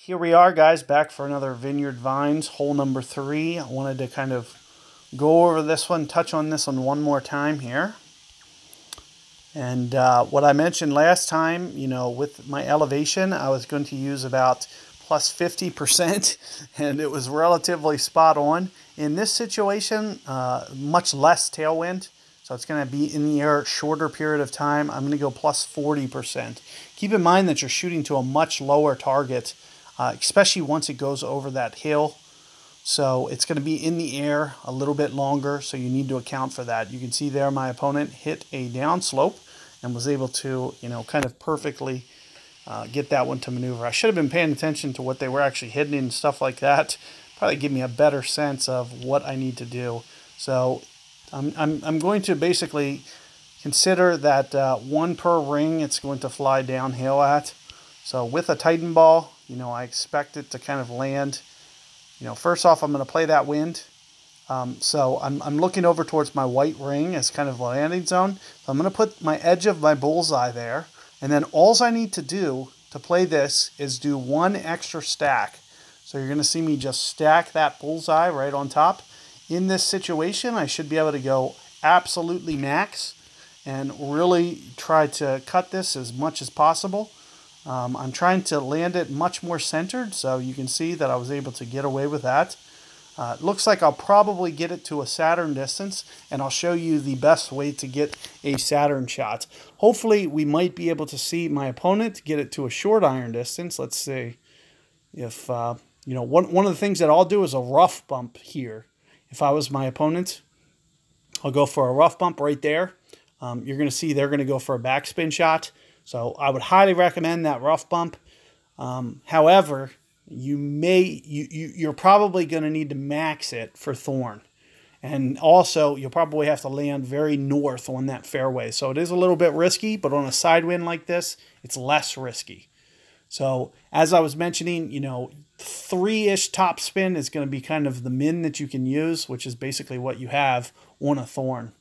Here we are, guys, back for another Vineyard Vines, hole number 3. I wanted to kind of go over this one, touch on this one more time here. And what I mentioned last time, with my elevation, I was going to use about plus 50%, and it was relatively spot on. In this situation, much less tailwind, so it's going to be in the air a shorter period of time. I'm going to go plus 40%. Keep in mind that you're shooting to a much lower target, especially once it goes over that hill. So it's going to be in the air a little bit longer, so you need to account for that. You can see there my opponent hit a downslope and was able to, kind of perfectly get that one to maneuver. I should have been paying attention to what they were actually hitting and stuff like that. Probably give me a better sense of what I need to do. So I'm going to basically consider that one per ring it's going to fly downhill at. So with a Titan ball, I expect it to kind of land. First off, I'm going to play that wind. So I'm looking over towards my white ring as kind of a landing zone. So I'm going to put my edge of my bullseye there. And then all I need to do to play this is do one extra stack. So you're going to see me just stack that bullseye right on top. In this situation, I should be able to go absolutely max and really try to cut this as much as possible. I'm trying to land it much more centered, so you can see that I was able to get away with that. It looks like I'll probably get it to a Saturn distance, and I'll show you the best way to get a Saturn shot. Hopefully, we might be able to see my opponent get it to a short iron distance. Let's see if, one of the things that I'll do is a rough bump here. If I was my opponent, I'll go for a rough bump right there. You're going to see they're going to go for a backspin shot. So I would highly recommend that rough bump. However, you're probably going to need to max it for thorn. And also, you'll probably have to land very north on that fairway. So it is a little bit risky, but on a side wind like this, it's less risky. So as I was mentioning, 3-ish top spin is going to be kind of the min that you can use, which is basically what you have on a thorn.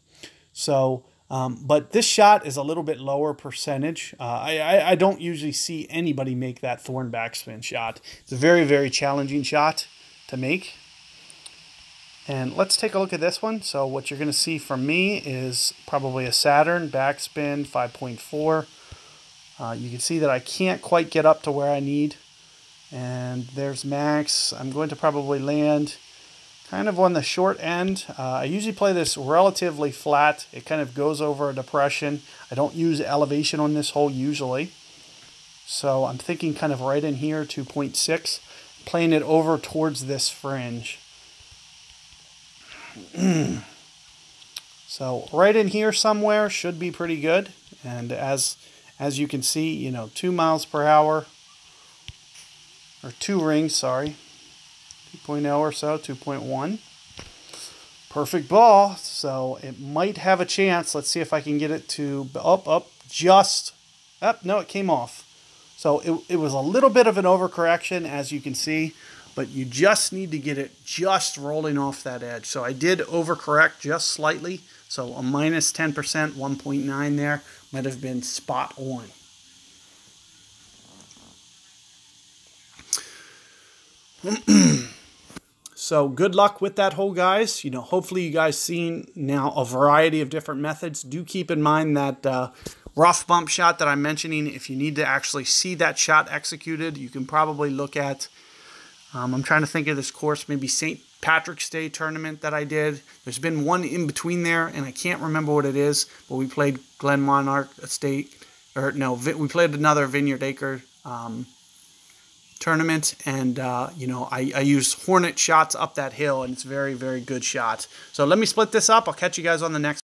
So, but this shot is a little bit lower percentage. I don't usually see anybody make that thorn backspin shot. It's a very, very challenging shot to make. And let's take a look at this one. So what you're going to see from me is probably a Saturn backspin 5.4. You can see that I can't quite get up to where I need. And there's max. I'm going to probably land kind of on the short end. I usually play this relatively flat. It kind of goes over a depression. I don't use elevation on this hole usually. So I'm thinking kind of right in here, 2.6. Playing it over towards this fringe. So right in here somewhere should be pretty good. And as you can see, 2 miles per hour, or 2 rings, sorry, 2.0 or so, 2.1. Perfect ball, so it might have a chance. Let's see if I can get it to no, it came off. So it was a little bit of an overcorrection, as you can see, but you just need to get it just rolling off that edge. So I did overcorrect just slightly. So a minus 10%, 1.9 there, might have been spot on. So good luck with that hole, guys. Hopefully you guys seen now a variety of different methods. Do keep in mind that rough bump shot that I'm mentioning. If you need to actually see that shot executed, you can probably look at, I'm trying to think of this course, maybe St. Patrick's Day tournament that I did. There's been one in between there, and I can't remember what it is, but we played Glen Monarch Estate, or no, we played another Vineyard Acre tournament, and I used Hornet shots up that hill, and it's very, very good shot. So let me split this up. I'll catch you guys on the next